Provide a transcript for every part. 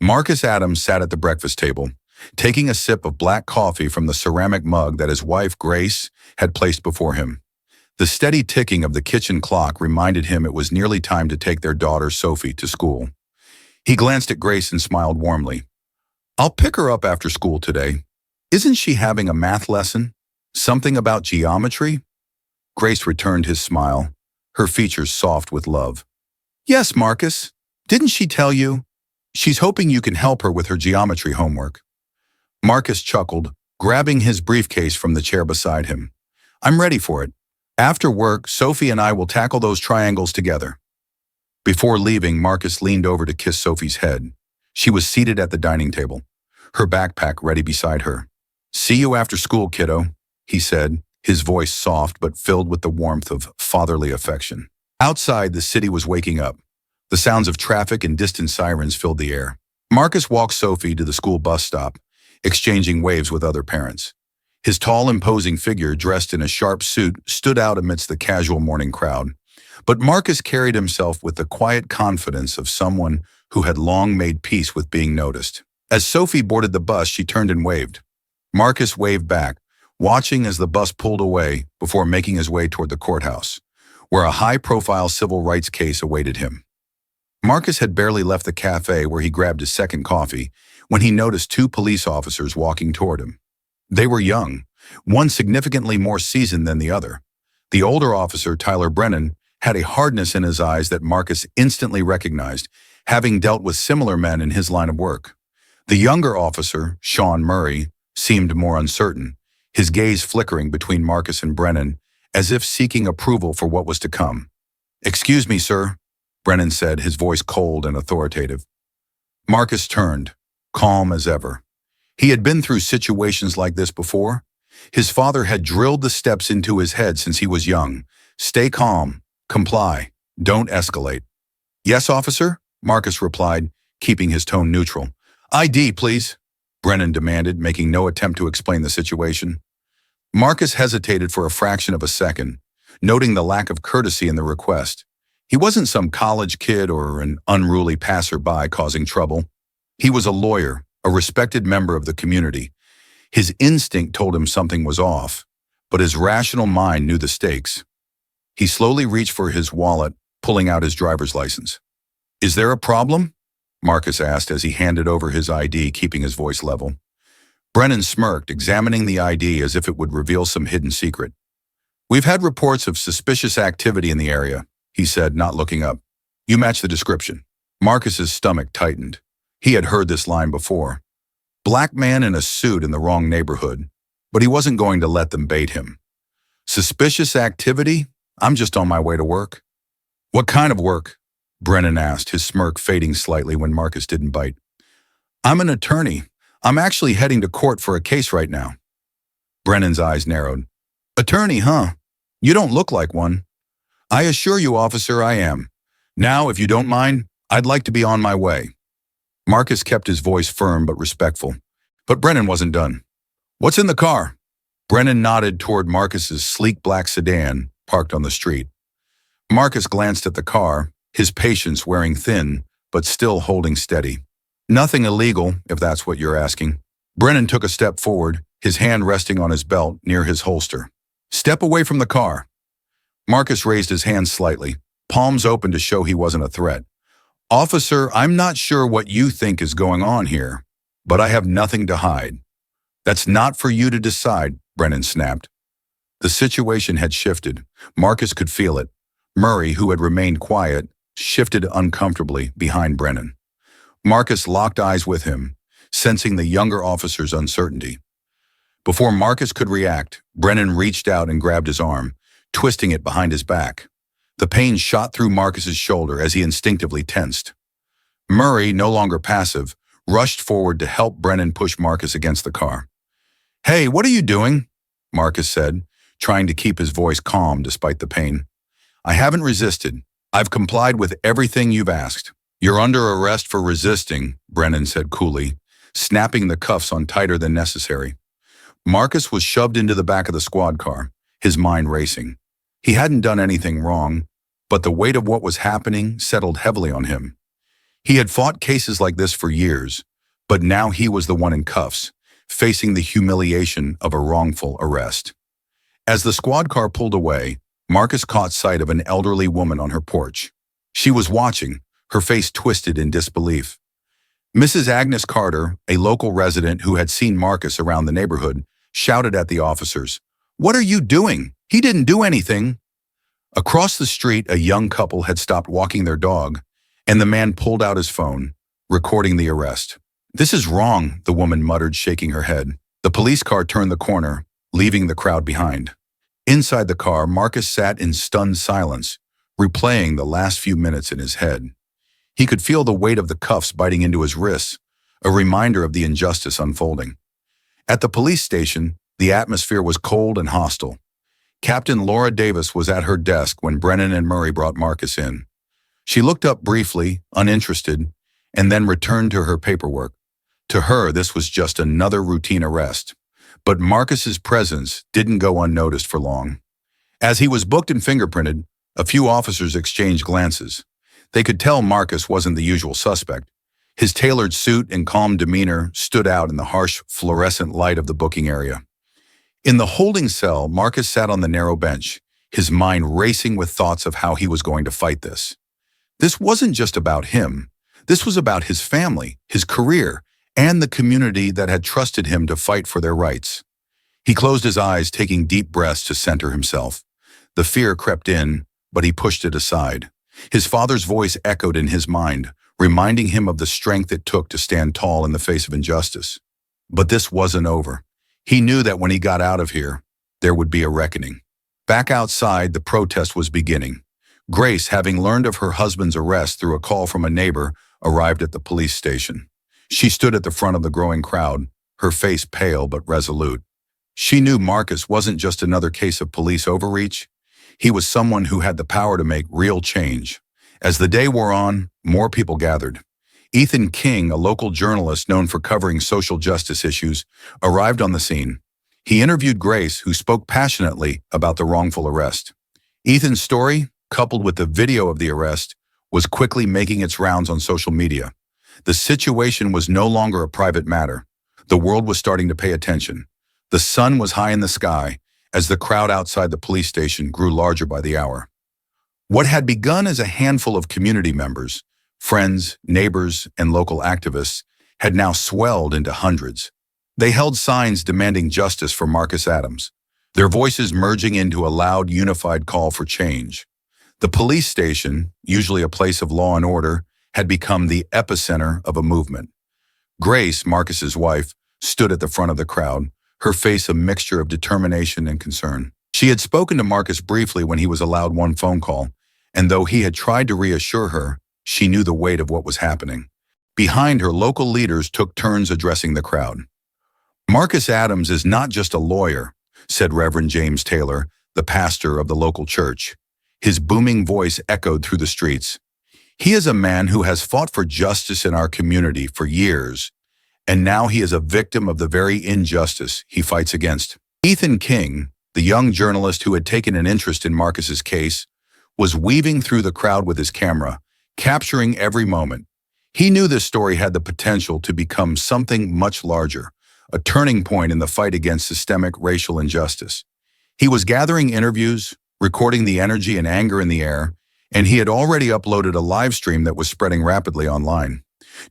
Marcus Adams sat at the breakfast table, taking a sip of black coffee from the ceramic mug that his wife, Grace, had placed before him. The steady ticking of the kitchen clock reminded him it was nearly time to take their daughter, Sophie, to school. He glanced at Grace and smiled warmly. "I'll pick her up after school today. Isn't she having a math lesson? Something about geometry?" Grace returned his smile, her features soft with love. "Yes, Marcus. Didn't she tell you? She's hoping you can help her with her geometry homework." Marcus chuckled, grabbing his briefcase from the chair beside him. "I'm ready for it. After work, Sophie and I will tackle those triangles together." Before leaving, Marcus leaned over to kiss Sophie's head. She was seated at the dining table, her backpack ready beside her. "See you after school, kiddo," he said, his voice soft but filled with the warmth of fatherly affection. Outside, the city was waking up. The sounds of traffic and distant sirens filled the air. Marcus walked Sophie to the school bus stop, exchanging waves with other parents. His tall, imposing figure, dressed in a sharp suit, stood out amidst the casual morning crowd. But Marcus carried himself with the quiet confidence of someone who had long made peace with being noticed. As Sophie boarded the bus, she turned and waved. Marcus waved back, watching as the bus pulled away before making his way toward the courthouse, where a high-profile civil rights case awaited him. Marcus had barely left the cafe where he grabbed his second coffee when he noticed two police officers walking toward him. They were young, one significantly more seasoned than the other. The older officer, Tyler Brennan, had a hardness in his eyes that Marcus instantly recognized, having dealt with similar men in his line of work. The younger officer, Sean Murray, seemed more uncertain, his gaze flickering between Marcus and Brennan, as if seeking approval for what was to come. "Excuse me, sir," Brennan said, his voice cold and authoritative. Marcus turned, calm as ever. He had been through situations like this before. His father had drilled the steps into his head since he was young. "Stay calm, comply, don't escalate." "Yes, officer," Marcus replied, keeping his tone neutral. "ID, please," Brennan demanded, making no attempt to explain the situation. Marcus hesitated for a fraction of a second, noting the lack of courtesy in the request. He wasn't some college kid or an unruly passerby causing trouble. He was a lawyer, a respected member of the community. His instinct told him something was off, but his rational mind knew the stakes. He slowly reached for his wallet, pulling out his driver's license. "Is there a problem?" Marcus asked as he handed over his ID, keeping his voice level. Brennan smirked, examining the ID as if it would reveal some hidden secret. "We've had reports of suspicious activity in the area," he said, not looking up. "You match the description." Marcus's stomach tightened. He had heard this line before. Black man in a suit in the wrong neighborhood, but he wasn't going to let them bait him. "Suspicious activity? I'm just on my way to work." "What kind of work?" Brennan asked, his smirk fading slightly when Marcus didn't bite. "I'm an attorney. I'm actually heading to court for a case right now." Brennan's eyes narrowed. "Attorney, huh? You don't look like one." "I assure you, officer, I am. Now, if you don't mind, I'd like to be on my way." Marcus kept his voice firm but respectful. But Brennan wasn't done. "What's in the car?" Brennan nodded toward Marcus's sleek black sedan parked on the street. Marcus glanced at the car, his patience wearing thin, but still holding steady. "Nothing illegal, if that's what you're asking." Brennan took a step forward, his hand resting on his belt near his holster. "Step away from the car." Marcus raised his hand slightly, palms open to show he wasn't a threat. "Officer, I'm not sure what you think is going on here, but I have nothing to hide." "That's not for you to decide," Brennan snapped. The situation had shifted. Marcus could feel it. Murray, who had remained quiet, shifted uncomfortably behind Brennan. Marcus locked eyes with him, sensing the younger officer's uncertainty. Before Marcus could react, Brennan reached out and grabbed his arm, twisting it behind his back. The pain shot through Marcus's shoulder as he instinctively tensed. Murray, no longer passive, rushed forward to help Brennan push Marcus against the car. "Hey, what are you doing?" Marcus said, trying to keep his voice calm despite the pain. "I haven't resisted. I've complied with everything you've asked." "You're under arrest for resisting," Brennan said coolly, snapping the cuffs on tighter than necessary. Marcus was shoved into the back of the squad car, his mind racing. He hadn't done anything wrong, but the weight of what was happening settled heavily on him. He had fought cases like this for years, but now he was the one in cuffs, facing the humiliation of a wrongful arrest. As the squad car pulled away, Marcus caught sight of an elderly woman on her porch. She was watching, her face twisted in disbelief. Mrs. Agnes Carter, a local resident who had seen Marcus around the neighborhood, shouted at the officers, "What are you doing? He didn't do anything." Across the street, a young couple had stopped walking their dog, and the man pulled out his phone, recording the arrest. "This is wrong," the woman muttered, shaking her head. The police car turned the corner, leaving the crowd behind. Inside the car, Marcus sat in stunned silence, replaying the last few minutes in his head. He could feel the weight of the cuffs biting into his wrists, a reminder of the injustice unfolding. At the police station, the atmosphere was cold and hostile. Captain Laura Davis was at her desk when Brennan and Murray brought Marcus in. She looked up briefly, uninterested, and then returned to her paperwork. To her, this was just another routine arrest. But Marcus's presence didn't go unnoticed for long. As he was booked and fingerprinted, a few officers exchanged glances. They could tell Marcus wasn't the usual suspect. His tailored suit and calm demeanor stood out in the harsh, fluorescent light of the booking area. In the holding cell, Marcus sat on the narrow bench, his mind racing with thoughts of how he was going to fight this. This wasn't just about him. This was about his family, his career, and the community that had trusted him to fight for their rights. He closed his eyes, taking deep breaths to center himself. The fear crept in, but he pushed it aside. His father's voice echoed in his mind, reminding him of the strength it took to stand tall in the face of injustice. But this wasn't over. He knew that when he got out of here, there would be a reckoning. Back outside, the protest was beginning. Grace, having learned of her husband's arrest through a call from a neighbor, arrived at the police station. She stood at the front of the growing crowd, her face pale but resolute. She knew Marcus wasn't just another case of police overreach. He was someone who had the power to make real change. As the day wore on, more people gathered. Ethan King, a local journalist known for covering social justice issues, arrived on the scene. He interviewed Grace, who spoke passionately about the wrongful arrest. Ethan's story, coupled with the video of the arrest, was quickly making its rounds on social media. The situation was no longer a private matter. The world was starting to pay attention. The sun was high in the sky as the crowd outside the police station grew larger by the hour. What had begun as a handful of community members, friends, neighbors, and local activists, had now swelled into hundreds. They held signs demanding justice for Marcus Adams, their voices merging into a loud, unified call for change. The police station, usually a place of law and order, had become the epicenter of a movement. Grace, Marcus's wife, stood at the front of the crowd, her face a mixture of determination and concern. She had spoken to Marcus briefly when he was allowed one phone call, and though he had tried to reassure her, she knew the weight of what was happening. Behind her, local leaders took turns addressing the crowd. "Marcus Adams is not just a lawyer," said Reverend James Taylor, the pastor of the local church. His booming voice echoed through the streets. "He is a man who has fought for justice in our community for years, and now he is a victim of the very injustice he fights against." Ethan King, the young journalist who had taken an interest in Marcus's case, was weaving through the crowd with his camera, capturing every moment. He knew this story had the potential to become something much larger, a turning point in the fight against systemic racial injustice. He was gathering interviews, recording the energy and anger in the air, and he had already uploaded a live stream that was spreading rapidly online.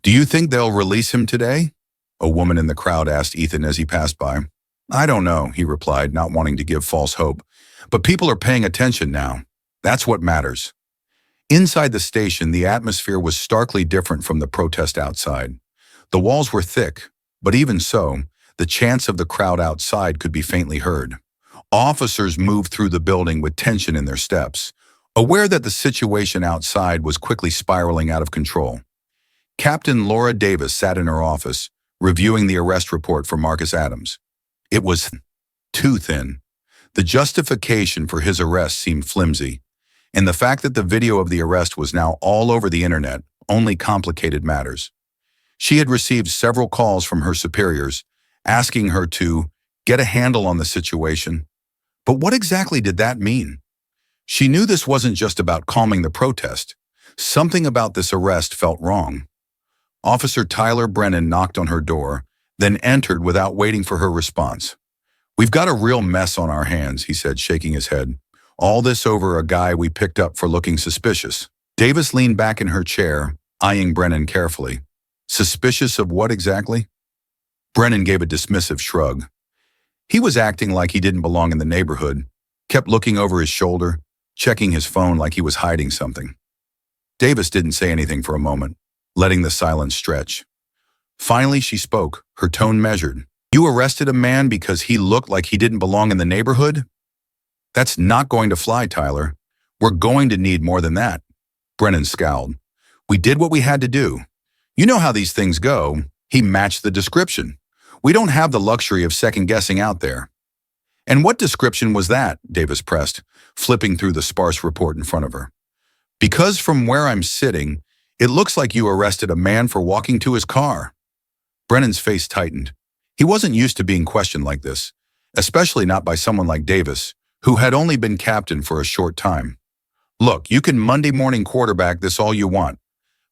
"Do you think they'll release him today?" a woman in the crowd asked Ethan as he passed by. "I don't know," he replied, not wanting to give false hope. "But people are paying attention now. That's what matters." Inside the station, the atmosphere was starkly different from the protest outside. The walls were thick, but even so, the chants of the crowd outside could be faintly heard. Officers moved through the building with tension in their steps, aware that the situation outside was quickly spiraling out of control. Captain Laura Davis sat in her office, reviewing the arrest report for Marcus Adams. It was too thin. The justification for his arrest seemed flimsy, and the fact that the video of the arrest was now all over the internet only complicated matters. She had received several calls from her superiors, asking her to get a handle on the situation. But what exactly did that mean? She knew this wasn't just about calming the protest. Something about this arrest felt wrong. Officer Tyler Brennan knocked on her door, then entered without waiting for her response. "We've got a real mess on our hands," he said, shaking his head. "All this over a guy we picked up for looking suspicious." Davis leaned back in her chair, eyeing Brennan carefully. "Suspicious of what exactly?" Brennan gave a dismissive shrug. He was acting like he didn't belong in the neighborhood, kept looking over his shoulder, checking his phone like he was hiding something. Davis didn't say anything for a moment, letting the silence stretch. Finally, she spoke, her tone measured. "You arrested a man because he looked like he didn't belong in the neighborhood? That's not going to fly, Tyler. We're going to need more than that." Brennan scowled. "We did what we had to do. You know how these things go. He matched the description. We don't have the luxury of second-guessing out there." "And what description was that?" Davis pressed, flipping through the sparse report in front of her. "Because from where I'm sitting, it looks like you arrested a man for walking to his car." Brennan's face tightened. He wasn't used to being questioned like this, especially not by someone like Davis, who had only been captain for a short time. "Look, you can Monday morning quarterback this all you want,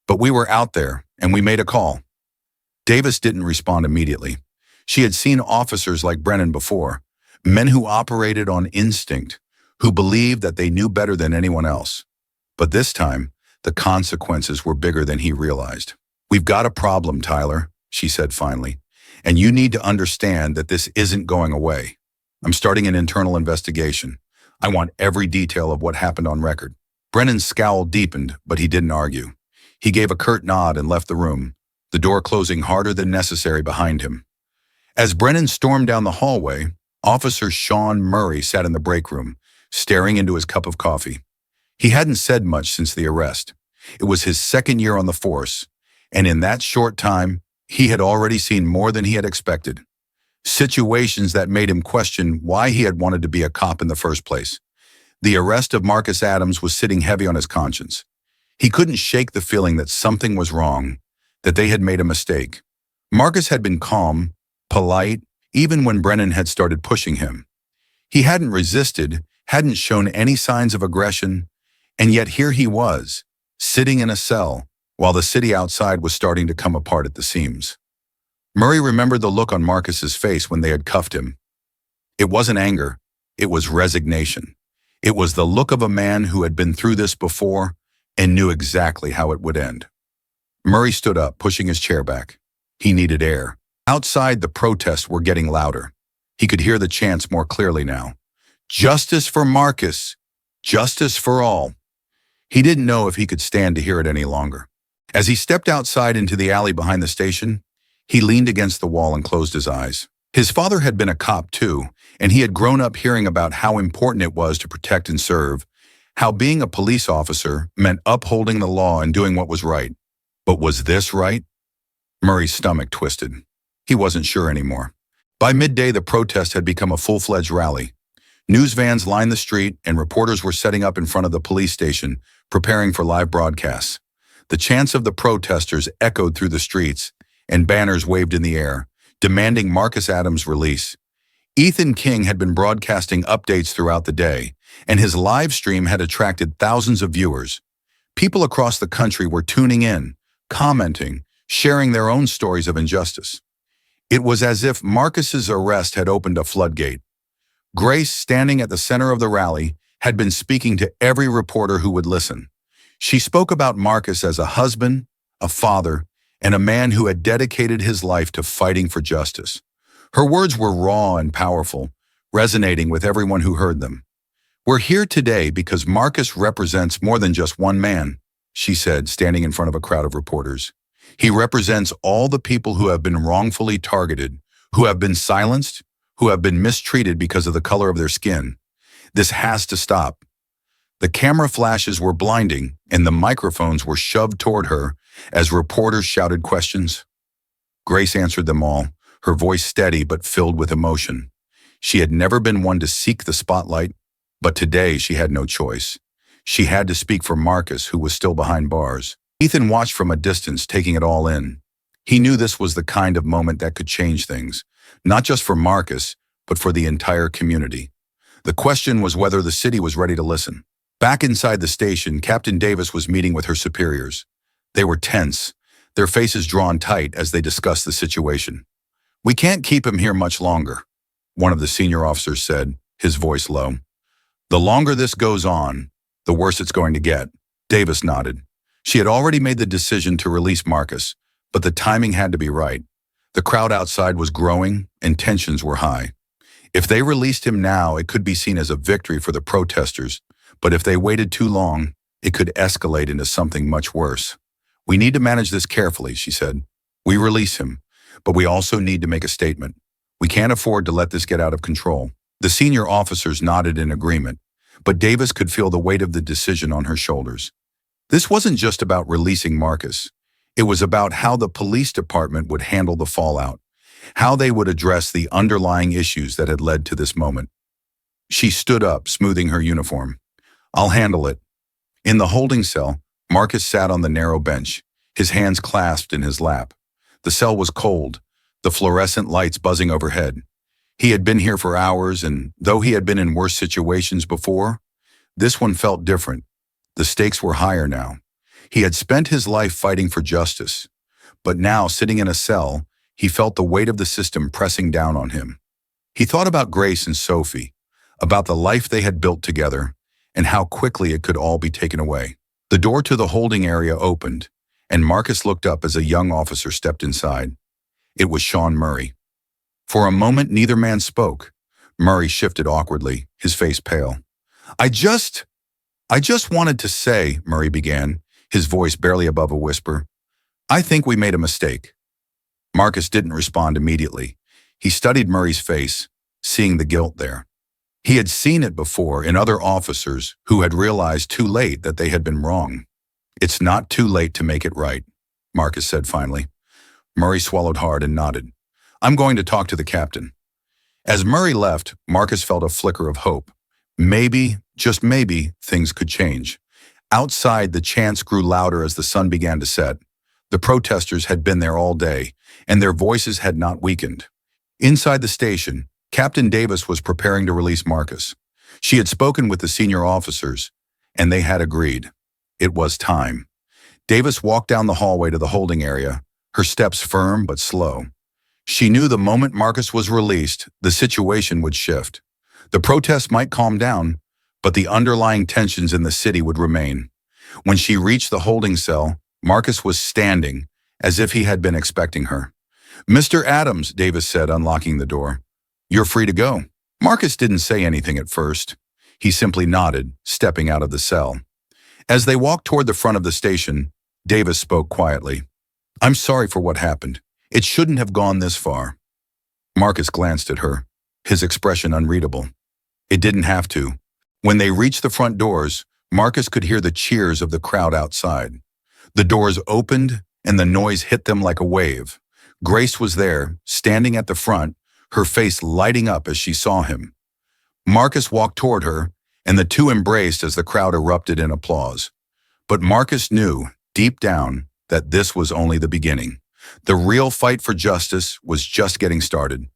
but we were out there, and we made a call." Davis didn't respond immediately. She had seen officers like Brennan before, men who operated on instinct, who believed that they knew better than anyone else. But this time, the consequences were bigger than he realized. "We've got a problem, Tyler," she said finally, "and you need to understand that this isn't going away. I'm starting an internal investigation. I want every detail of what happened on record." Brennan's scowl deepened, but he didn't argue. He gave a curt nod and left the room, the door closing harder than necessary behind him. As Brennan stormed down the hallway, Officer Sean Murray sat in the break room, staring into his cup of coffee. He hadn't said much since the arrest. It was his second year on the force, and in that short time, he had already seen more than he had expected. Situations that made him question why he had wanted to be a cop in the first place. The arrest of Marcus Adams was sitting heavy on his conscience. He couldn't shake the feeling that something was wrong, that they had made a mistake. Marcus had been calm, polite, even when Brennan had started pushing him. He hadn't resisted, hadn't shown any signs of aggression, and yet here he was, sitting in a cell, while the city outside was starting to come apart at the seams. Murray remembered the look on Marcus's face when they had cuffed him. It wasn't anger, it was resignation. It was the look of a man who had been through this before and knew exactly how it would end. Murray stood up, pushing his chair back. He needed air. Outside, the protests were getting louder. He could hear the chants more clearly now. "Justice for Marcus! Justice for all!" He didn't know if he could stand to hear it any longer. As he stepped outside into the alley behind the station, he leaned against the wall and closed his eyes. His father had been a cop too, and he had grown up hearing about how important it was to protect and serve, how being a police officer meant upholding the law and doing what was right. But was this right? Murray's stomach twisted. He wasn't sure anymore. By midday, the protest had become a full-fledged rally. News vans lined the street, and reporters were setting up in front of the police station, preparing for live broadcasts. The chants of the protesters echoed through the streets, and banners waved in the air, demanding Marcus Adams' release. Ethan King had been broadcasting updates throughout the day, and his live stream had attracted thousands of viewers. People across the country were tuning in, commenting, sharing their own stories of injustice. It was as if Marcus's arrest had opened a floodgate. Grace, standing at the center of the rally, had been speaking to every reporter who would listen. She spoke about Marcus as a husband, a father, and a man who had dedicated his life to fighting for justice. Her words were raw and powerful, resonating with everyone who heard them. "We're here today because Marcus represents more than just one man," she said, standing in front of a crowd of reporters. "He represents all the people who have been wrongfully targeted, who have been silenced, who have been mistreated because of the color of their skin. This has to stop." The camera flashes were blinding, and the microphones were shoved toward her as reporters shouted questions. Grace answered them all, her voice steady but filled with emotion. She had never been one to seek the spotlight, but today she had no choice. She had to speak for Marcus, who was still behind bars. Ethan watched from a distance, taking it all in. He knew this was the kind of moment that could change things, not just for Marcus, but for the entire community. The question was whether the city was ready to listen. Back inside the station, Captain Davis was meeting with her superiors. They were tense, their faces drawn tight as they discussed the situation. "We can't keep him here much longer," one of the senior officers said, his voice low. "The longer this goes on, the worse it's going to get." Davis nodded. She had already made the decision to release Marcus, but the timing had to be right. The crowd outside was growing and tensions were high. If they released him now, it could be seen as a victory for the protesters, but if they waited too long, it could escalate into something much worse. "We need to manage this carefully," she said. "We release him, but we also need to make a statement. We can't afford to let this get out of control." The senior officers nodded in agreement, but Davis could feel the weight of the decision on her shoulders. This wasn't just about releasing Marcus. It was about how the police department would handle the fallout, how they would address the underlying issues that had led to this moment. She stood up, smoothing her uniform. "I'll handle it." In the holding cell, Marcus sat on the narrow bench, his hands clasped in his lap. The cell was cold, the fluorescent lights buzzing overhead. He had been here for hours, and though he had been in worse situations before, this one felt different. The stakes were higher now. He had spent his life fighting for justice, but now, sitting in a cell, he felt the weight of the system pressing down on him. He thought about Grace and Sophie, about the life they had built together, and how quickly it could all be taken away. The door to the holding area opened, and Marcus looked up as a young officer stepped inside. It was Sean Murray. For a moment, neither man spoke. Murray shifted awkwardly, his face pale. I just wanted to say," Murray began, his voice barely above a whisper, "I think we made a mistake." Marcus didn't respond immediately. He studied Murray's face, seeing the guilt there. He had seen it before in other officers who had realized too late that they had been wrong. "It's not too late to make it right," Marcus said finally. Murray swallowed hard and nodded. "I'm going to talk to the captain." As Murray left, Marcus felt a flicker of hope. Maybe, just maybe, things could change. Outside, the chants grew louder as the sun began to set. The protesters had been there all day, and their voices had not weakened. Inside the station, Captain Davis was preparing to release Marcus. She had spoken with the senior officers, and they had agreed. It was time. Davis walked down the hallway to the holding area, her steps firm but slow. She knew the moment Marcus was released, the situation would shift. The protests might calm down, but the underlying tensions in the city would remain. When she reached the holding cell, Marcus was standing, as if he had been expecting her. "Mr. Adams," Davis said, unlocking the door. "You're free to go." Marcus didn't say anything at first. He simply nodded, stepping out of the cell. As they walked toward the front of the station, Davis spoke quietly. "I'm sorry for what happened. It shouldn't have gone this far." Marcus glanced at her, his expression unreadable. It didn't have to. When they reached the front doors, Marcus could hear the cheers of the crowd outside. The doors opened, and the noise hit them like a wave. Grace was there, standing at the front, her face lighting up as she saw him. Marcus walked toward her, and the two embraced as the crowd erupted in applause. But Marcus knew, deep down, that this was only the beginning. The real fight for justice was just getting started.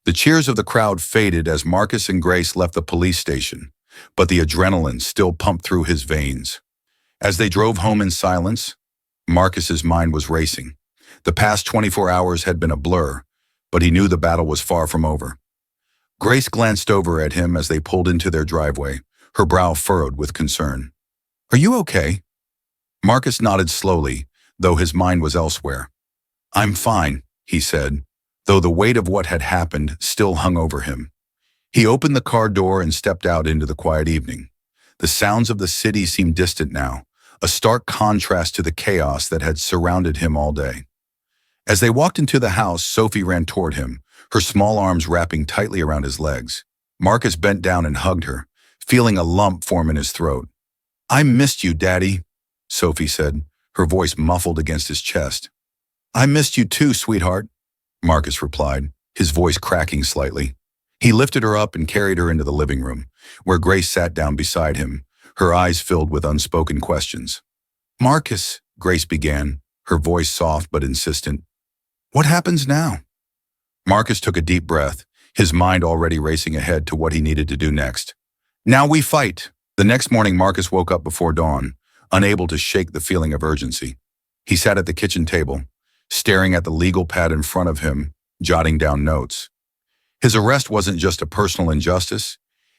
The cheers of the crowd faded as Marcus and Grace left the police station, but the adrenaline still pumped through his veins. As they drove home in silence, Marcus's mind was racing. The past 24 hours had been a blur, but he knew the battle was far from over. Grace glanced over at him as they pulled into their driveway, her brow furrowed with concern. "Are you okay?" Marcus nodded slowly, though his mind was elsewhere. "I'm fine," he said, though the weight of what had happened still hung over him. He opened the car door and stepped out into the quiet evening. The sounds of the city seemed distant now, a stark contrast to the chaos that had surrounded him all day. As they walked into the house, Sophie ran toward him, her small arms wrapping tightly around his legs. Marcus bent down and hugged her, feeling a lump form in his throat. "I missed you, Daddy," Sophie said, her voice muffled against his chest. "I missed you too, sweetheart," Marcus replied, his voice cracking slightly. He lifted her up and carried her into the living room, where Grace sat down beside him, her eyes filled with unspoken questions. "Marcus," Grace began, her voice soft but insistent, "what happens now?" Marcus took a deep breath, his mind already racing ahead to what he needed to do next. "Now we fight," The next morning, Marcus woke up before dawn, unable to shake the feeling of urgency. He sat at the kitchen table, staring at the legal pad in front of him, jotting down notes. His arrest wasn't just a personal injustice.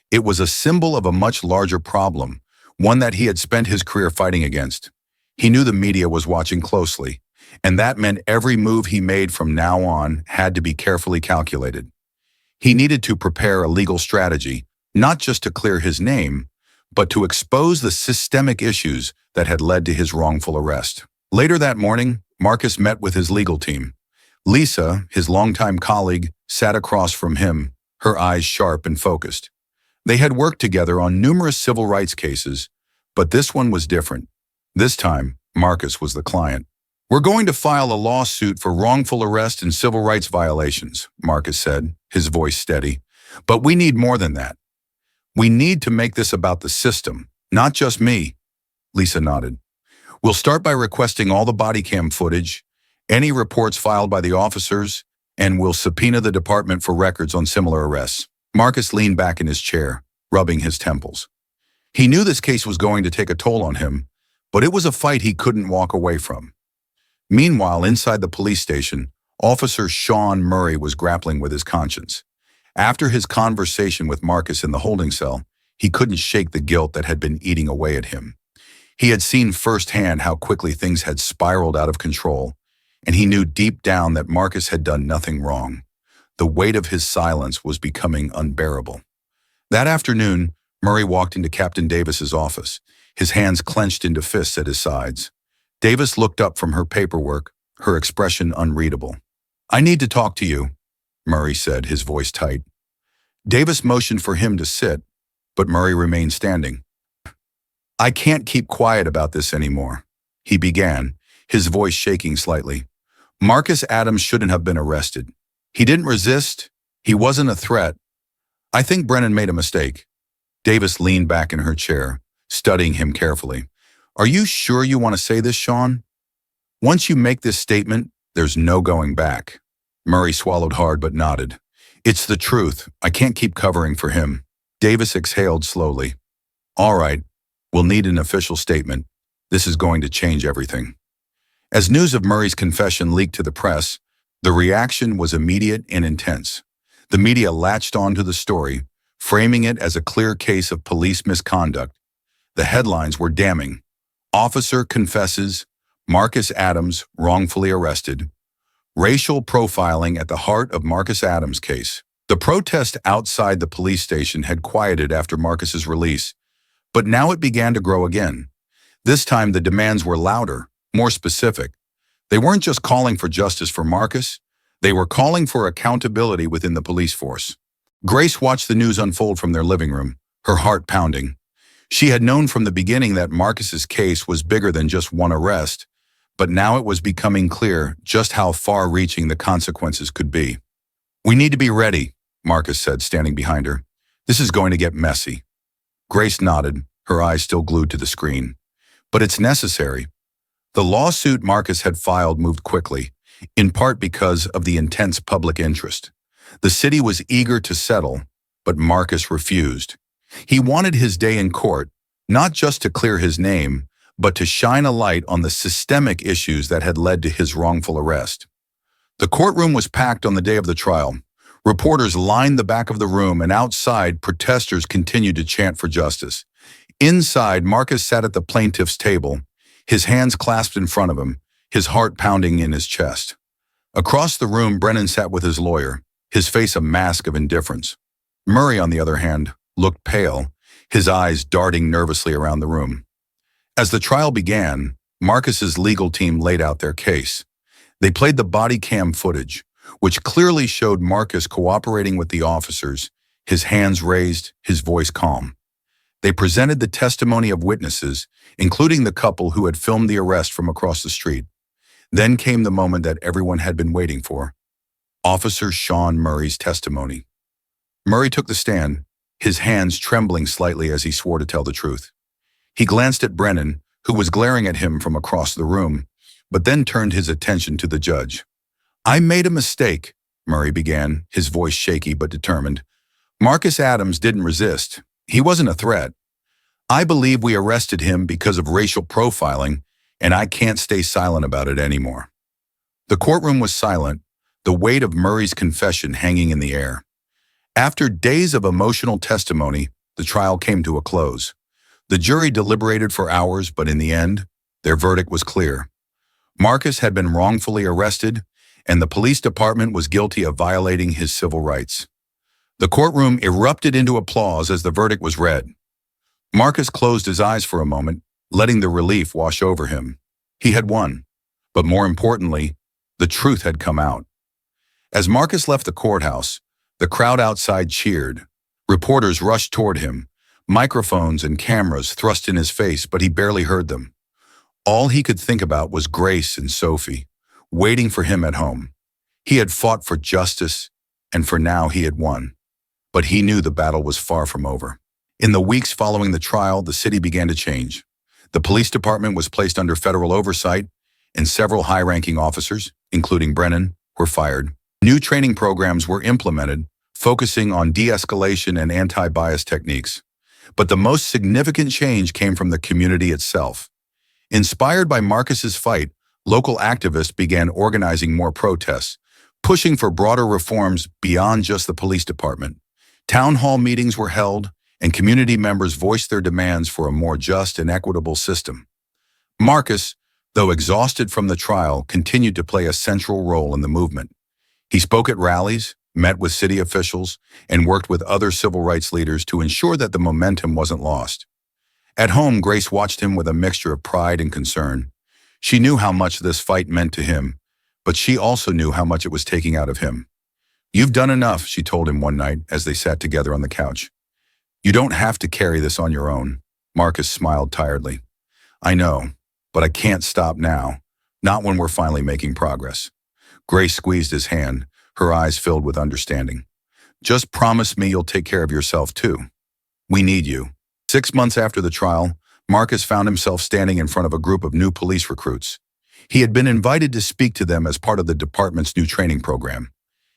It was a symbol of a much larger problem, one that he had spent his career fighting against. He knew the media was watching closely, and that meant every move he made from now on had to be carefully calculated. He needed to prepare a legal strategy, not just to clear his name, but to expose the systemic issues that had led to his wrongful arrest. Later that morning, Marcus met with his legal team. Lisa, his longtime colleague, sat across from him, her eyes sharp and focused. They had worked together on numerous civil rights cases, but this one was different. This time, Marcus was the client. "We're going to file a lawsuit for wrongful arrest and civil rights violations," Marcus said, his voice steady. "But we need more than that. We need to make this about the system, not just me." Lisa nodded. "We'll start by requesting all the body cam footage, any reports filed by the officers, and we'll subpoena the department for records on similar arrests." Marcus leaned back in his chair, rubbing his temples. He knew this case was going to take a toll on him, but it was a fight he couldn't walk away from. Meanwhile, inside the police station, Officer Sean Murray was grappling with his conscience. After his conversation with Marcus in the holding cell, he couldn't shake the guilt that had been eating away at him. He had seen firsthand how quickly things had spiraled out of control, and he knew deep down that Marcus had done nothing wrong. The weight of his silence was becoming unbearable. That afternoon, Murray walked into Captain Davis's office, his hands clenched into fists at his sides. Davis looked up from her paperwork, her expression unreadable. "I need to talk to you," Murray said, his voice tight. Davis motioned for him to sit, but Murray remained standing. "I can't keep quiet about this anymore," he began, his voice shaking slightly. "Marcus Adams shouldn't have been arrested. He didn't resist. He wasn't a threat. I think Brennan made a mistake." Davis leaned back in her chair, studying him carefully. "Are you sure you want to say this, Sean? Once you make this statement, there's no going back." Murray swallowed hard but nodded. "It's the truth. I can't keep covering for him." Davis exhaled slowly. "All right, we'll need an official statement. This is going to change everything." As news of Murray's confession leaked to the press, the reaction was immediate and intense. The media latched onto the story, framing it as a clear case of police misconduct. The headlines were damning. "Officer confesses, Marcus Adams wrongfully arrested. Racial profiling at the heart of Marcus Adams' case." The protest outside the police station had quieted after Marcus's release, but now it began to grow again. This time the demands were louder, more specific. They weren't just calling for justice for Marcus, they were calling for accountability within the police force. Grace watched the news unfold from their living room, her heart pounding. She had known from the beginning that Marcus's case was bigger than just one arrest, but now it was becoming clear just how far-reaching the consequences could be. "We need to be ready," Marcus said, standing behind her. "This is going to get messy." Grace nodded, her eyes still glued to the screen. "But it's necessary." The lawsuit Marcus had filed moved quickly, in part because of the intense public interest. The city was eager to settle, but Marcus refused. He wanted his day in court, not just to clear his name, but to shine a light on the systemic issues that had led to his wrongful arrest. The courtroom was packed on the day of the trial. Reporters lined the back of the room, and outside, protesters continued to chant for justice. Inside, Marcus sat at the plaintiff's table, his hands clasped in front of him, his heart pounding in his chest. Across the room, Brennan sat with his lawyer, his face a mask of indifference. Murray, on the other hand, looked pale, his eyes darting nervously around the room. As the trial began, Marcus's legal team laid out their case. They played the body cam footage, which clearly showed Marcus cooperating with the officers, his hands raised, his voice calm. They presented the testimony of witnesses, including the couple who had filmed the arrest from across the street. Then came the moment that everyone had been waiting for: Officer Sean Murray's testimony. Murray took the stand, his hands trembling slightly as he swore to tell the truth. He glanced at Brennan, who was glaring at him from across the room, but then turned his attention to the judge. "I made a mistake," Murray began, his voice shaky but determined. "Marcus Adams didn't resist. He wasn't a threat. I believe we arrested him because of racial profiling, and I can't stay silent about it anymore." The courtroom was silent, the weight of Murray's confession hanging in the air. After days of emotional testimony, the trial came to a close. The jury deliberated for hours, but in the end, their verdict was clear. Marcus had been wrongfully arrested, and the police department was guilty of violating his civil rights. The courtroom erupted into applause as the verdict was read. Marcus closed his eyes for a moment, letting the relief wash over him. He had won, but more importantly, the truth had come out. As Marcus left the courthouse, the crowd outside cheered. Reporters rushed toward him, microphones and cameras thrust in his face, but he barely heard them. All he could think about was Grace and Sophie, waiting for him at home. He had fought for justice, and for now he had won. But he knew the battle was far from over. In the weeks following the trial, the city began to change. The police department was placed under federal oversight, and several high-ranking officers, including Brennan, were fired. New training programs were implemented, focusing on de-escalation and anti-bias techniques. But the most significant change came from the community itself. Inspired by Marcus's fight, local activists began organizing more protests, pushing for broader reforms beyond just the police department. Town hall meetings were held, and community members voiced their demands for a more just and equitable system. Marcus, though exhausted from the trial, continued to play a central role in the movement. He spoke at rallies, met with city officials, and worked with other civil rights leaders to ensure that the momentum wasn't lost. At home, Grace watched him with a mixture of pride and concern. She knew how much this fight meant to him, but she also knew how much it was taking out of him. "You've done enough," she told him one night as they sat together on the couch. "You don't have to carry this on your own." Marcus smiled tiredly. "I know, but I can't stop now, not when we're finally making progress." Grace squeezed his hand, her eyes filled with understanding. "Just promise me you'll take care of yourself too. We need you." 6 months after the trial, Marcus found himself standing in front of a group of new police recruits. He had been invited to speak to them as part of the department's new training program.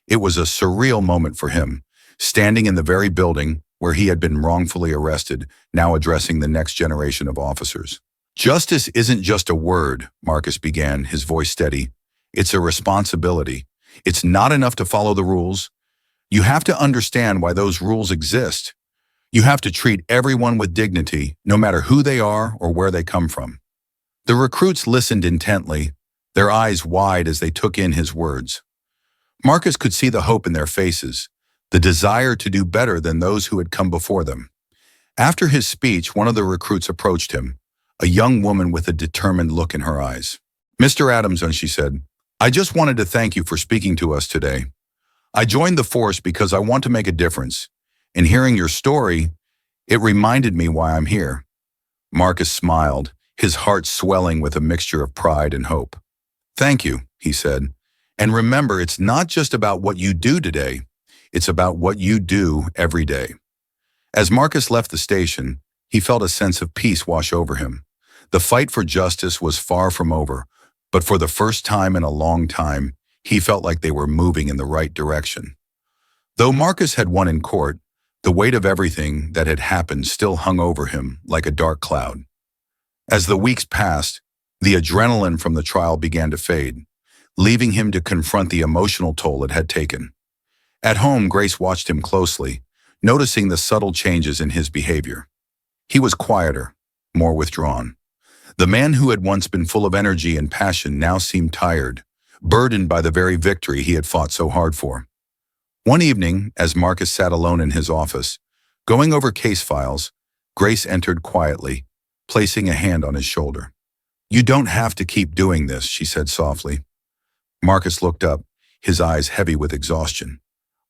It was a surreal moment for him, standing in the very building where he had been wrongfully arrested, now addressing the next generation of officers. "Justice isn't just a word," Marcus began, his voice steady. "It's a responsibility. It's not enough to follow the rules. You have to understand why those rules exist. You have to treat everyone with dignity, no matter who they are or where they come from." The recruits listened intently, their eyes wide as they took in his words. Marcus could see the hope in their faces, the desire to do better than those who had come before them. After his speech, one of the recruits approached him, a young woman with a determined look in her eyes. "Mr. Adamson," she said, "I just wanted to thank you for speaking to us today. I joined the force because I want to make a difference. In hearing your story, it reminded me why I'm here." Marcus smiled, his heart swelling with a mixture of pride and hope. "Thank you," he said. "And remember, it's not just about what you do today, it's about what you do every day." As Marcus left the station, he felt a sense of peace wash over him. The fight for justice was far from over, but for the first time in a long time, he felt like they were moving in the right direction. Though Marcus had won in court, the weight of everything that had happened still hung over him like a dark cloud. As the weeks passed, the adrenaline from the trial began to fade, leaving him to confront the emotional toll it had taken. At home, Grace watched him closely, noticing the subtle changes in his behavior. He was quieter, more withdrawn. The man who had once been full of energy and passion now seemed tired, burdened by the very victory he had fought so hard for. One evening, as Marcus sat alone in his office, going over case files, Grace entered quietly, placing a hand on his shoulder. "You don't have to keep doing this," she said softly. Marcus looked up, his eyes heavy with exhaustion.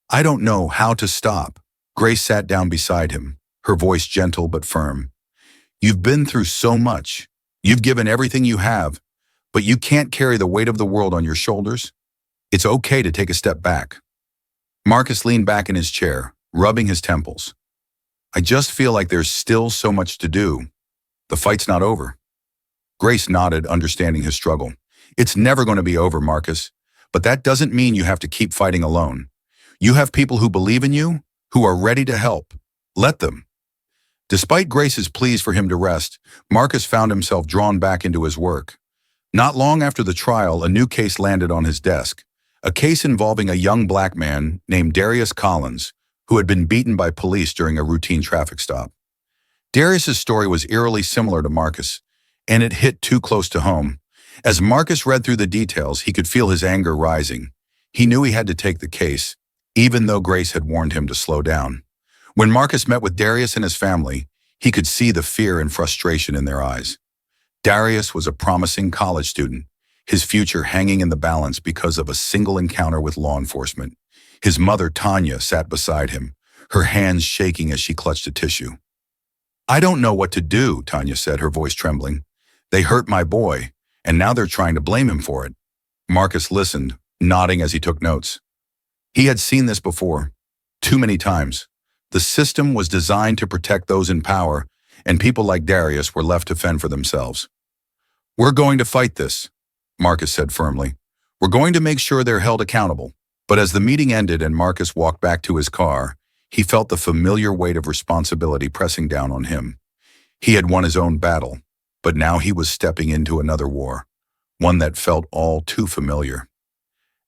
"I don't know how to stop." Grace sat down beside him, her voice gentle but firm. "You've been through so much. You've given everything you have, but you can't carry the weight of the world on your shoulders. It's okay to take a step back." Marcus leaned back in his chair, rubbing his temples. "I just feel like there's still so much to do. The fight's not over." Grace nodded, understanding his struggle. "It's never going to be over, Marcus, but that doesn't mean you have to keep fighting alone. You have people who believe in you, who are ready to help. Let them." Despite Grace's pleas for him to rest, Marcus found himself drawn back into his work. Not long after the trial, a new case landed on his desk, a case involving a young black man named Darius Collins, who had been beaten by police during a routine traffic stop. Darius's story was eerily similar to Marcus, and it hit too close to home. As Marcus read through the details, he could feel his anger rising. He knew he had to take the case, even though Grace had warned him to slow down. When Marcus met with Darius and his family, he could see the fear and frustration in their eyes. Darius was a promising college student, his future hanging in the balance because of a single encounter with law enforcement. His mother, Tanya, sat beside him, her hands shaking as she clutched a tissue. "I don't know what to do," Tanya said, her voice trembling. "They hurt my boy, and now they're trying to blame him for it." Marcus listened, nodding as he took notes. He had seen this before, too many times. The system was designed to protect those in power, and people like Darius were left to fend for themselves. "We're going to fight this," Marcus said firmly. "We're going to make sure they're held accountable." But as the meeting ended and Marcus walked back to his car, he felt the familiar weight of responsibility pressing down on him. He had won his own battle, but now he was stepping into another war, one that felt all too familiar.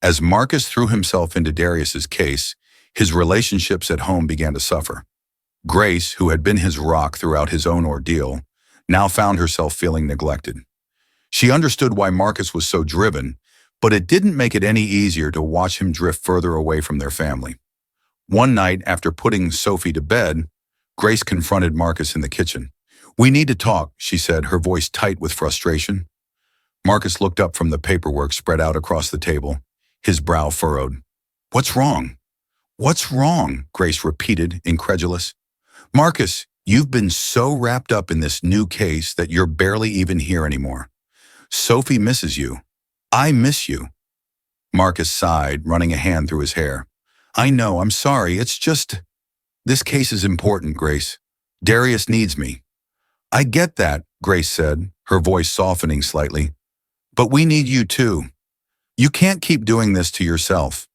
As Marcus threw himself into Darius's case, his relationships at home began to suffer. Grace, who had been his rock throughout his own ordeal, now found herself feeling neglected. She understood why Marcus was so driven, but it didn't make it any easier to watch him drift further away from their family. One night, after putting Sophie to bed, Grace confronted Marcus in the kitchen. "We need to talk," she said, her voice tight with frustration. Marcus looked up from the paperwork spread out across the table, his brow furrowed. "What's wrong?" "What's wrong?" Grace repeated, incredulous. "Marcus, you've been so wrapped up in this new case that you're barely even here anymore. Sophie misses you. I miss you." Marcus sighed, running a hand through his hair. "I know, I'm sorry, it's just... This case is important, Grace. Darius needs me." "I get that," Grace said, her voice softening slightly. "But we need you too. You can't keep doing this to yourself.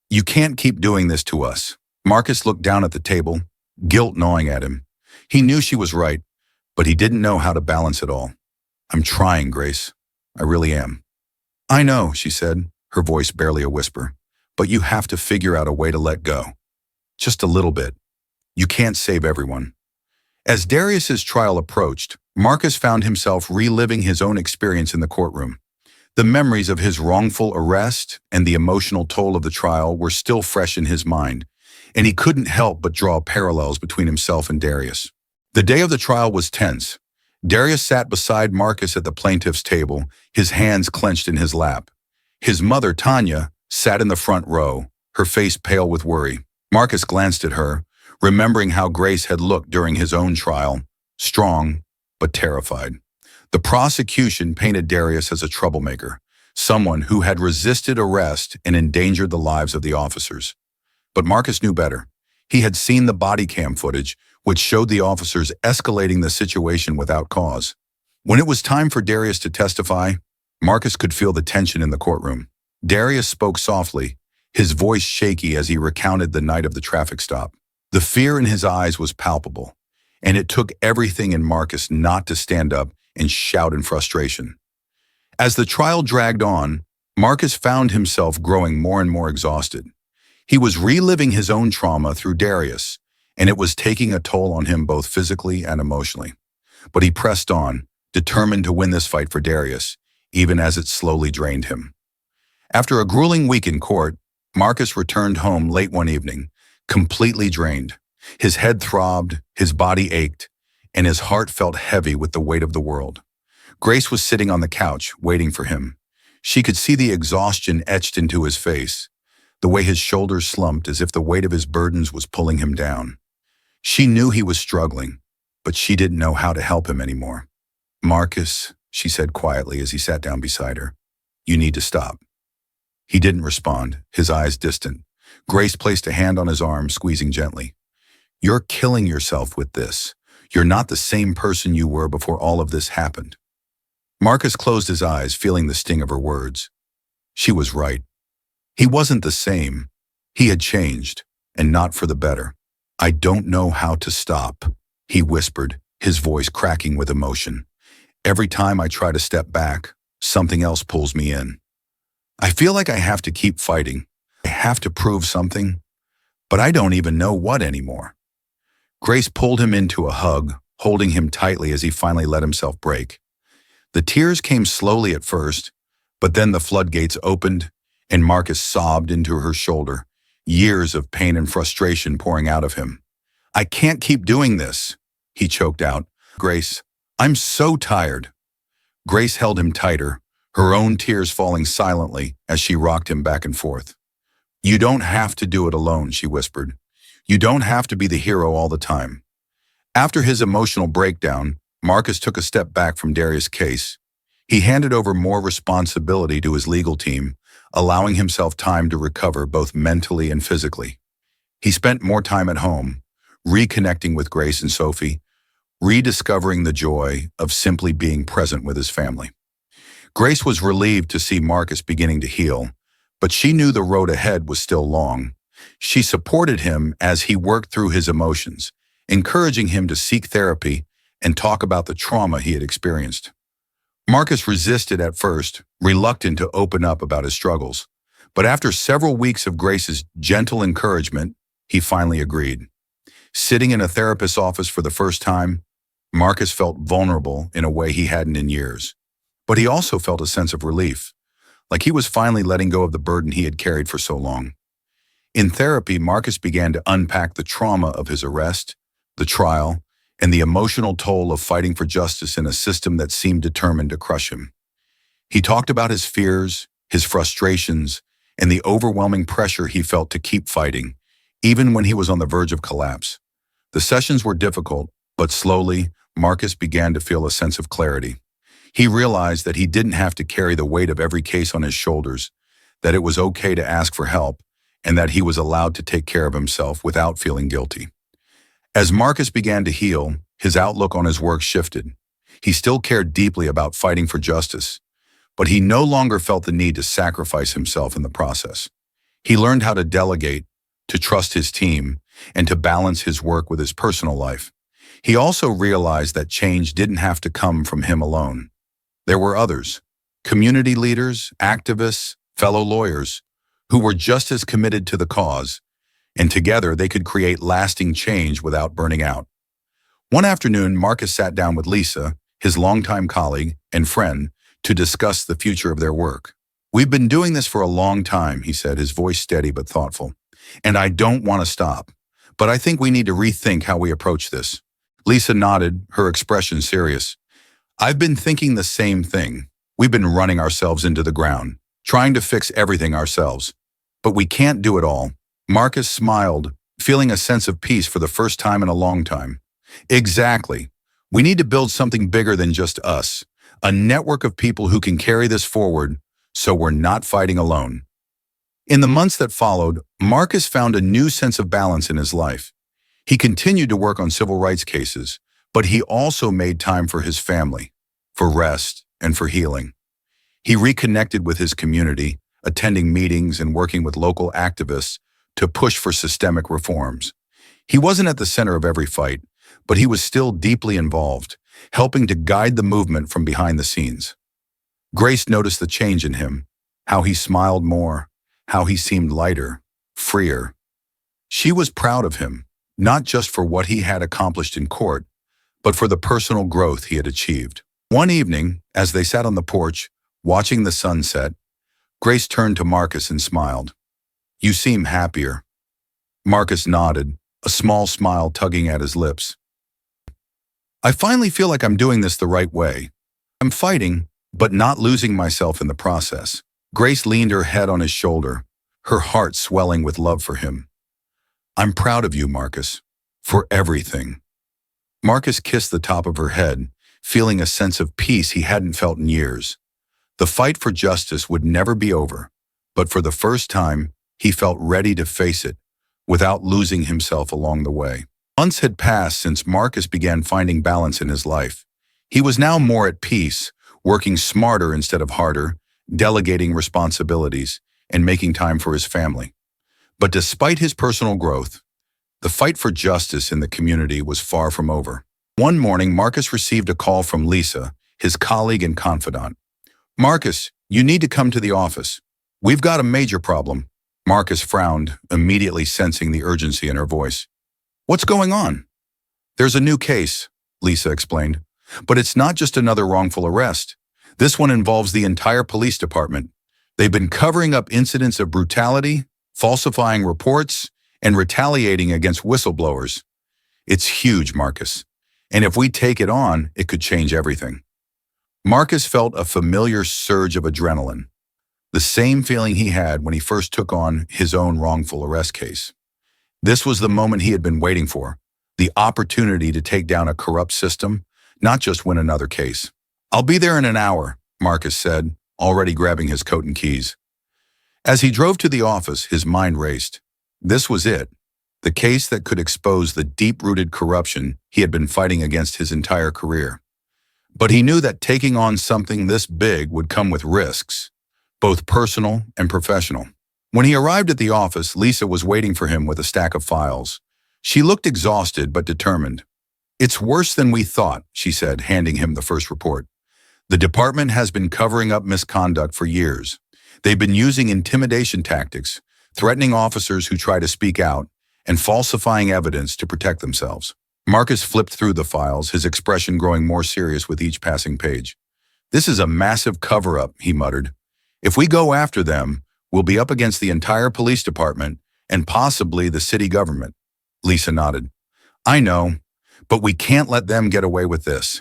You can't keep doing this to us." Marcus looked down at the table, guilt gnawing at him. He knew she was right, but he didn't know how to balance it all. "I'm trying, Grace. I really am." "I know," she said, her voice barely a whisper. "But you have to figure out a way to let go. Just a little bit. You can't save everyone." As Darius's trial approached, Marcus found himself reliving his own experience in the courtroom. The memories of his wrongful arrest and the emotional toll of the trial were still fresh in his mind, and he couldn't help but draw parallels between himself and Darius. The day of the trial was tense. Darius sat beside Marcus at the plaintiff's table, his hands clenched in his lap. His mother, Tanya, sat in the front row, her face pale with worry. Marcus glanced at her, remembering how Grace had looked during his own trial, strong but terrified. The prosecution painted Darius as a troublemaker, someone who had resisted arrest and endangered the lives of the officers. But Marcus knew better. He had seen the body cam footage, which showed the officers escalating the situation without cause. When it was time for Darius to testify, Marcus could feel the tension in the courtroom. Darius spoke softly, his voice shaky as he recounted the night of the traffic stop. The fear in his eyes was palpable, and it took everything in Marcus not to stand up and shout in frustration. As the trial dragged on, Marcus found himself growing more and more exhausted. He was reliving his own trauma through Darius, and it was taking a toll on him both physically and emotionally. But he pressed on, determined to win this fight for Darius, even as it slowly drained him. After a grueling week in court, Marcus returned home late one evening, completely drained. His head throbbed, his body ached, and his heart felt heavy with the weight of the world. Grace was sitting on the couch, waiting for him. She could see the exhaustion etched into his face, the way his shoulders slumped as if the weight of his burdens was pulling him down. She knew he was struggling, but she didn't know how to help him anymore. "Marcus," she said quietly as he sat down beside her, "you need to stop." He didn't respond, his eyes distant. Grace placed a hand on his arm, squeezing gently. "You're killing yourself with this. You're not the same person you were before all of this happened." Marcus closed his eyes, feeling the sting of her words. She was right. He wasn't the same. He had changed, and not for the better. "I don't know how to stop," he whispered, his voice cracking with emotion. Every time I try to step back, something else pulls me in. I feel like I have to keep fighting. I have to prove something, but I don't even know what anymore. Grace pulled him into a hug, holding him tightly as he finally let himself break. The tears came slowly at first, but then the floodgates opened and Marcus sobbed into her shoulder, years of pain and frustration pouring out of him. I can't keep doing this, he choked out. Grace, I'm so tired. Grace held him tighter, her own tears falling silently as she rocked him back and forth. You don't have to do it alone, she whispered. You don't have to be the hero all the time. After his emotional breakdown, Marcus took a step back from Darius' case. He handed over more responsibility to his legal team, allowing himself time to recover both mentally and physically. He spent more time at home, reconnecting with Grace and Sophie, rediscovering the joy of simply being present with his family. Grace was relieved to see Marcus beginning to heal, but she knew the road ahead was still long. She supported him as he worked through his emotions, encouraging him to seek therapy and talk about the trauma he had experienced. Marcus resisted at first, reluctant to open up about his struggles, but after several weeks of Grace's gentle encouragement, he finally agreed. Sitting in a therapist's office for the first time, Marcus felt vulnerable in a way he hadn't in years. But he also felt a sense of relief, like he was finally letting go of the burden he had carried for so long. In therapy, Marcus began to unpack the trauma of his arrest, the trial, and the emotional toll of fighting for justice in a system that seemed determined to crush him. He talked about his fears, his frustrations, and the overwhelming pressure he felt to keep fighting, even when he was on the verge of collapse. The sessions were difficult, but slowly, Marcus began to feel a sense of clarity. He realized that he didn't have to carry the weight of every case on his shoulders, that it was okay to ask for help, and that he was allowed to take care of himself without feeling guilty. As Marcus began to heal, his outlook on his work shifted. He still cared deeply about fighting for justice, but he no longer felt the need to sacrifice himself in the process. He learned how to delegate, to trust his team, and to balance his work with his personal life. He also realized that change didn't have to come from him alone. There were others, community leaders, activists, fellow lawyers, who were just as committed to the cause, and together they could create lasting change without burning out. One afternoon, Marcus sat down with Lisa, his longtime colleague and friend, to discuss the future of their work. We've been doing this for a long time, he said, his voice steady but thoughtful. And I don't want to stop, but I think we need to rethink how we approach this. Lisa nodded, her expression serious. I've been thinking the same thing. We've been running ourselves into the ground, trying to fix everything ourselves. But we can't do it all. Marcus smiled, feeling a sense of peace for the first time in a long time. Exactly. We need to build something bigger than just us, a network of people who can carry this forward so we're not fighting alone. In the months that followed, Marcus found a new sense of balance in his life. He continued to work on civil rights cases, but he also made time for his family, for rest, and for healing. He reconnected with his community, attending meetings and working with local activists to push for systemic reforms. He wasn't at the center of every fight, but he was still deeply involved, helping to guide the movement from behind the scenes. Grace noticed the change in him, how he smiled more, how he seemed lighter, freer. She was proud of him, not just for what he had accomplished in court, but for the personal growth he had achieved. One evening, as they sat on the porch, watching the sunset, Grace turned to Marcus and smiled. You seem happier. Marcus nodded, a small smile tugging at his lips. I finally feel like I'm doing this the right way. I'm fighting, but not losing myself in the process. Grace leaned her head on his shoulder, her heart swelling with love for him. I'm proud of you, Marcus, for everything. Marcus kissed the top of her head, feeling a sense of peace he hadn't felt in years. The fight for justice would never be over, but for the first time, he felt ready to face it, without losing himself along the way. Months had passed since Marcus began finding balance in his life. He was now more at peace, working smarter instead of harder, delegating responsibilities, and making time for his family. But despite his personal growth, The fight for justice in the community was far from over. One morning, Marcus received a call from Lisa, his colleague and confidant. "Marcus, you need to come to the office. We've got a major problem." Marcus frowned, immediately sensing the urgency in her voice. "What's going on?" "There's a new case," Lisa explained. "But it's not just another wrongful arrest. This one involves the entire police department. They've been covering up incidents of brutality, falsifying reports, and retaliating against whistleblowers. It's huge, Marcus. And if we take it on, it could change everything." Marcus felt a familiar surge of adrenaline, the same feeling he had when he first took on his own wrongful arrest case. This was the moment he had been waiting for, the opportunity to take down a corrupt system, not just win another case. "I'll be there in an hour," Marcus said, already grabbing his coat and keys. As he drove to the office, his mind raced. This was it, the case that could expose the deep-rooted corruption he had been fighting against his entire career. But he knew that taking on something this big would come with risks, both personal and professional. When he arrived at the office, Lisa was waiting for him with a stack of files. She looked exhausted but determined. "It's worse than we thought," she said, handing him the first report. "The department has been covering up misconduct for years. They've been using intimidation tactics, threatening officers who try to speak out, and falsifying evidence to protect themselves." Marcus flipped through the files, his expression growing more serious with each passing page. "This is a massive cover-up," he muttered. "If we go after them, we'll be up against the entire police department and possibly the city government." Lisa nodded. "I know, but we can't let them get away with this."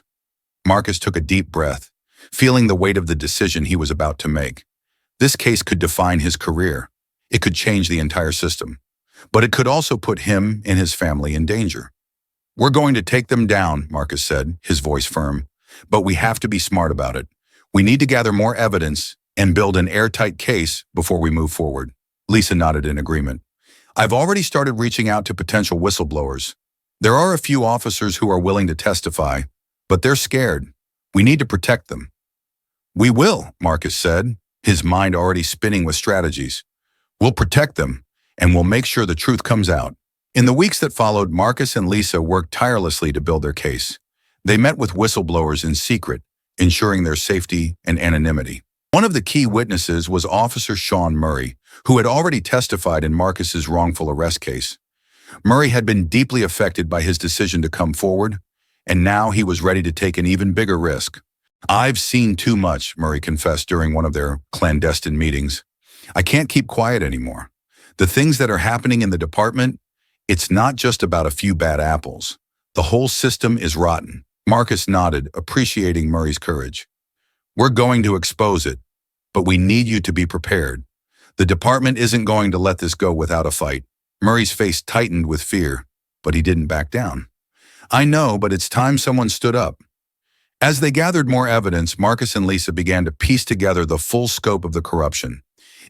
Marcus took a deep breath, feeling the weight of the decision he was about to make. This case could define his career. It could change the entire system. But it could also put him and his family in danger. "We're going to take them down," Marcus said, his voice firm. "But we have to be smart about it. We need to gather more evidence and build an airtight case before we move forward." Lisa nodded in agreement. "I've already started reaching out to potential whistleblowers. There are a few officers who are willing to testify, but they're scared. We need to protect them." "We will," Marcus said, his mind already spinning with strategies. "We'll protect them, and we'll make sure the truth comes out." In the weeks that followed, Marcus and Lisa worked tirelessly to build their case. They met with whistleblowers in secret, ensuring their safety and anonymity. One of the key witnesses was Officer Sean Murray, who had already testified in Marcus's wrongful arrest case. Murray had been deeply affected by his decision to come forward, and now he was ready to take an even bigger risk. "I've seen too much," Murray confessed during one of their clandestine meetings. "I can't keep quiet anymore. The things that are happening in the department, it's not just about a few bad apples. The whole system is rotten." Marcus nodded, appreciating Murray's courage. "We're going to expose it, but we need you to be prepared. The department isn't going to let this go without a fight." Murray's face tightened with fear, but he didn't back down. "I know, but it's time someone stood up." As they gathered more evidence, Marcus and Lisa began to piece together the full scope of the corruption.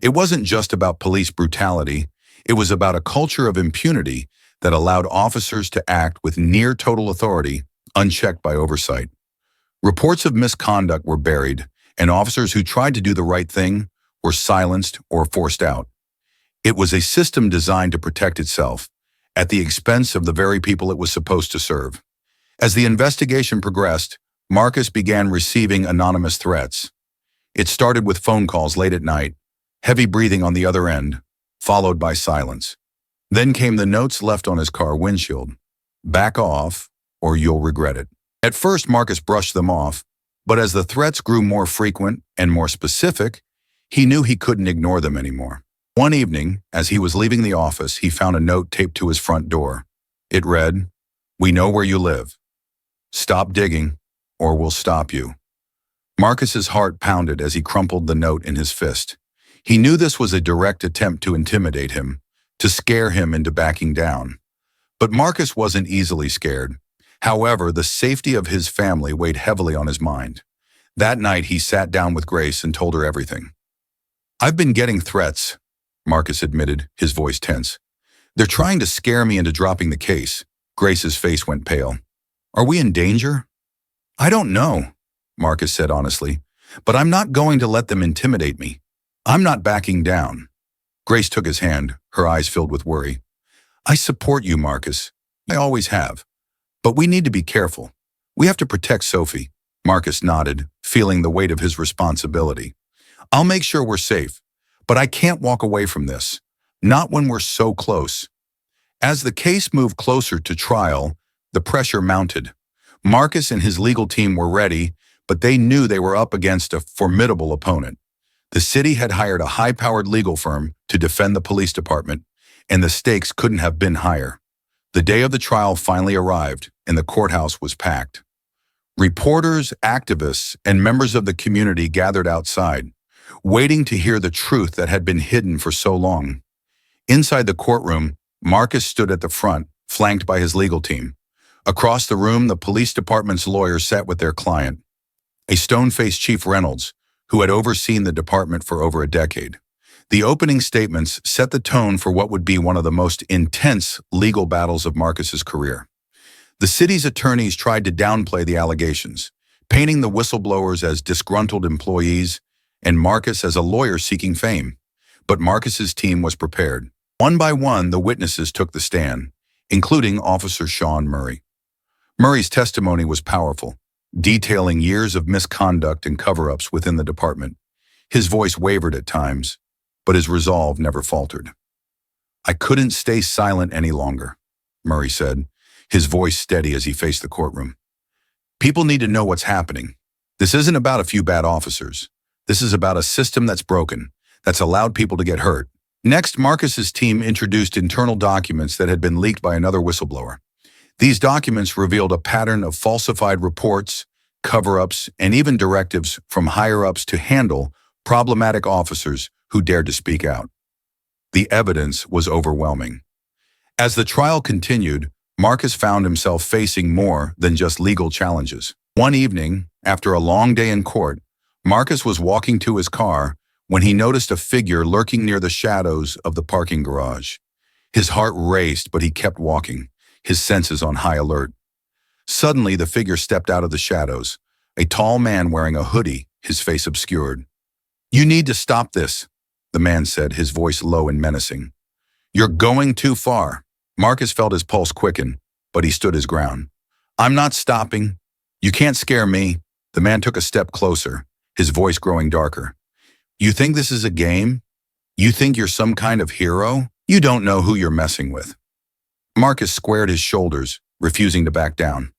It wasn't just about police brutality. It was about a culture of impunity that allowed officers to act with near total authority, unchecked by oversight. Reports of misconduct were buried, and officers who tried to do the right thing were silenced or forced out. It was a system designed to protect itself, at the expense of the very people it was supposed to serve. As the investigation progressed, Marcus began receiving anonymous threats. It started with phone calls late at night, heavy breathing on the other end, followed by silence. Then came the notes left on his car windshield. "Back off, or you'll regret it." At first, Marcus brushed them off, but as the threats grew more frequent and more specific, he knew he couldn't ignore them anymore. One evening, as he was leaving the office, he found a note taped to his front door. It read, "We know where you live. Stop digging, or we'll stop you." Marcus's heart pounded as he crumpled the note in his fist. He knew this was a direct attempt to intimidate him, to scare him into backing down. But Marcus wasn't easily scared. However, the safety of his family weighed heavily on his mind. That night, he sat down with Grace and told her everything. "I've been getting threats," Marcus admitted, his voice tense. "They're trying to scare me into dropping the case." Grace's face went pale. "Are we in danger?" "I don't know," Marcus said honestly, "but I'm not going to let them intimidate me. I'm not backing down." Grace took his hand, her eyes filled with worry. I support you, Marcus. I always have. But we need to be careful. We have to protect Sophie. Marcus nodded, feeling the weight of his responsibility. I'll make sure we're safe, but I can't walk away from this. Not when we're so close. As the case moved closer to trial, the pressure mounted. Marcus and his legal team were ready, but they knew they were up against a formidable opponent. The city had hired a high-powered legal firm to defend the police department, and the stakes couldn't have been higher. The day of the trial finally arrived, and the courthouse was packed. Reporters, activists, and members of the community gathered outside, waiting to hear the truth that had been hidden for so long. Inside the courtroom, Marcus stood at the front, flanked by his legal team. Across the room, the police department's lawyers sat with their client, a stone-faced Chief Reynolds, who had overseen the department for over a decade. The opening statements set the tone for what would be one of the most intense legal battles of Marcus's career. The city's attorneys tried to downplay the allegations, painting the whistleblowers as disgruntled employees and Marcus as a lawyer seeking fame. But Marcus's team was prepared. One by one, the witnesses took the stand, including Officer Sean Murray. Murray's testimony was powerful, detailing years of misconduct and cover-ups within the department. His voice wavered at times, but his resolve never faltered. I couldn't stay silent any longer, Murray said, his voice steady as he faced the courtroom. People need to know what's happening. This isn't about a few bad officers. This is about a system that's broken, that's allowed people to get hurt. Next, Marcus's team introduced internal documents that had been leaked by another whistleblower. These documents revealed a pattern of falsified reports, cover-ups, and even directives from higher-ups to handle problematic officers who dared to speak out. The evidence was overwhelming. As the trial continued, Marcus found himself facing more than just legal challenges. One evening, after a long day in court, Marcus was walking to his car when he noticed a figure lurking near the shadows of the parking garage. His heart raced, but he kept walking, his senses on high alert. Suddenly, the figure stepped out of the shadows, a tall man wearing a hoodie, his face obscured. "You need to stop this," the man said, his voice low and menacing. "You're going too far." Marcus felt his pulse quicken, but he stood his ground. "I'm not stopping. You can't scare me." The man took a step closer, his voice growing darker. "You think this is a game? You think you're some kind of hero? You don't know who you're messing with." Marcus squared his shoulders, refusing to back down.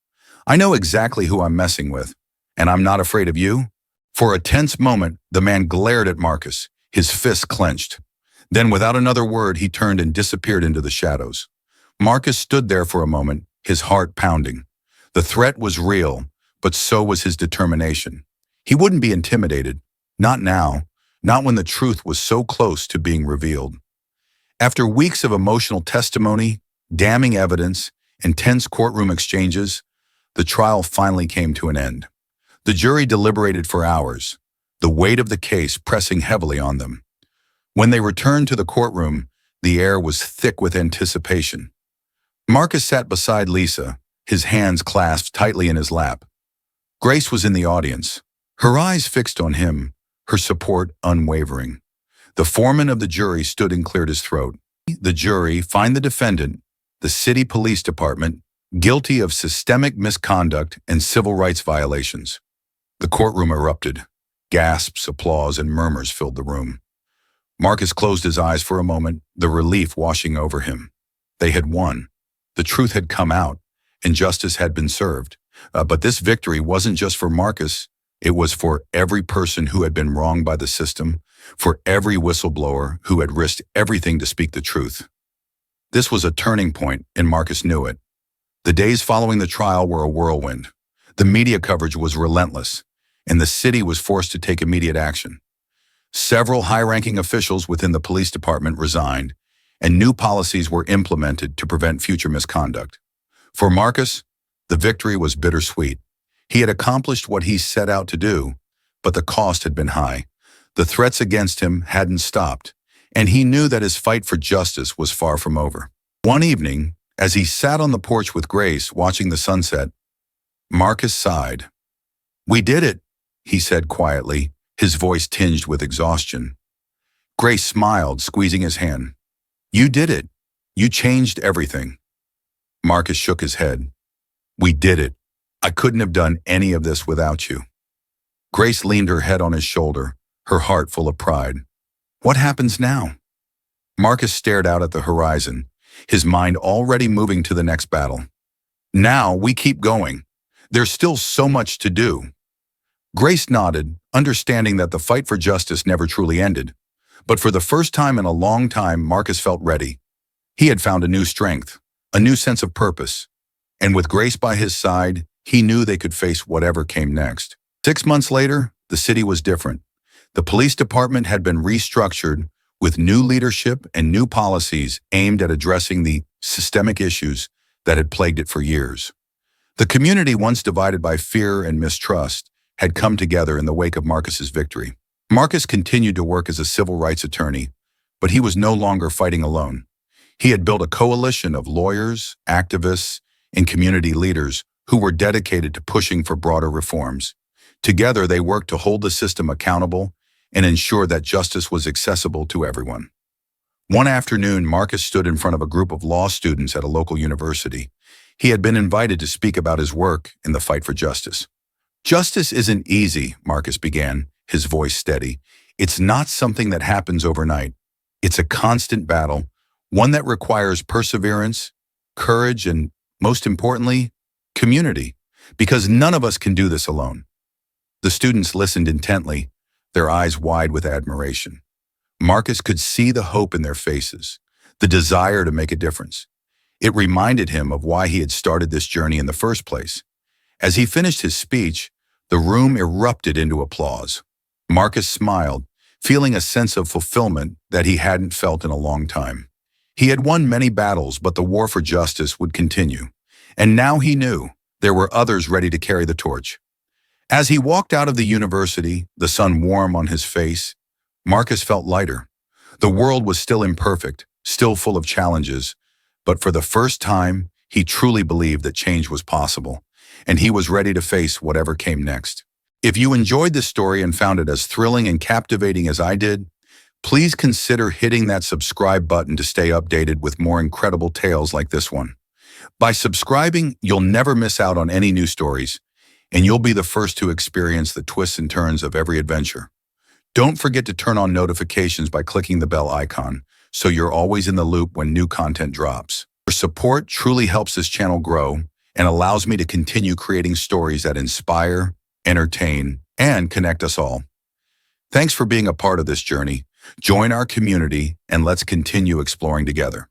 "I know exactly who I'm messing with, and I'm not afraid of you." For a tense moment, the man glared at Marcus, his fists clenched. Then, without another word, he turned and disappeared into the shadows. Marcus stood there for a moment, his heart pounding. The threat was real, but so was his determination. He wouldn't be intimidated. Not now. Not when the truth was so close to being revealed. After weeks of emotional testimony, damning evidence, and tense courtroom exchanges, the trial finally came to an end. The jury deliberated for hours, the weight of the case pressing heavily on them. When they returned to the courtroom, the air was thick with anticipation. Marcus sat beside Lisa, his hands clasped tightly in his lap. Grace was in the audience, her eyes fixed on him, her support unwavering. The foreman of the jury stood and cleared his throat. The jury fined the defendant, the city police department, guilty of systemic misconduct and civil rights violations. The courtroom erupted. Gasps, applause, and murmurs filled the room. Marcus closed his eyes for a moment, the relief washing over him. They had won. The truth had come out, and justice had been served. But this victory wasn't just for Marcus. It was for every person who had been wronged by the system, for every whistleblower who had risked everything to speak the truth. This was a turning point, and Marcus knew it. The days following the trial were a whirlwind. The media coverage was relentless, and the city was forced to take immediate action. Several high-ranking officials within the police department resigned, and new policies were implemented to prevent future misconduct. For Marcus, the victory was bittersweet. He had accomplished what he set out to do, but the cost had been high. The threats against him hadn't stopped, and he knew that his fight for justice was far from over. One evening, as he sat on the porch with Grace watching the sunset, Marcus sighed. "We did it," he said quietly, his voice tinged with exhaustion. Grace smiled, squeezing his hand. "You did it. You changed everything. Marcus shook his head. We did it. I couldn't have done any of this without you. Grace leaned her head on his shoulder, her heart full of pride. What happens now? Marcus stared out at the horizon, his mind already moving to the next battle. Now we keep going. There's still so much to do. Grace nodded, understanding that the fight for justice never truly ended. But for the first time in a long time, Marcus felt ready. He had found a new strength, a new sense of purpose. And with Grace by his side, he knew they could face whatever came next. 6 months later, the city was different. The police department had been restructured with new leadership and new policies aimed at addressing the systemic issues that had plagued it for years. The community, once divided by fear and mistrust, had come together in the wake of Marcus's victory. Marcus continued to work as a civil rights attorney, but he was no longer fighting alone. He had built a coalition of lawyers, activists, and community leaders who were dedicated to pushing for broader reforms. Together, they worked to hold the system accountable and ensure that justice was accessible to everyone. One afternoon, Marcus stood in front of a group of law students at a local university. He had been invited to speak about his work in the fight for justice. Justice isn't easy, Marcus began, his voice steady. It's not something that happens overnight. It's a constant battle, one that requires perseverance, courage, and, most importantly, community, because none of us can do this alone. The students listened intently, their eyes wide with admiration. Marcus could see the hope in their faces, the desire to make a difference. It reminded him of why he had started this journey in the first place. As he finished his speech, the room erupted into applause. Marcus smiled, feeling a sense of fulfillment that he hadn't felt in a long time. He had won many battles, but the war for justice would continue. And now he knew there were others ready to carry the torch. As he walked out of the university, the sun warm on his face, Marcus felt lighter. The world was still imperfect, still full of challenges, but for the first time, he truly believed that change was possible, and he was ready to face whatever came next. If you enjoyed this story and found it as thrilling and captivating as I did, please consider hitting that subscribe button to stay updated with more incredible tales like this one. By subscribing, you'll never miss out on any new stories, and you'll be the first to experience the twists and turns of every adventure. Don't forget to turn on notifications by clicking the bell icon, so you're always in the loop when new content drops. Your support truly helps this channel grow and allows me to continue creating stories that inspire, entertain, and connect us all. Thanks for being a part of this journey. Join our community and let's continue exploring together.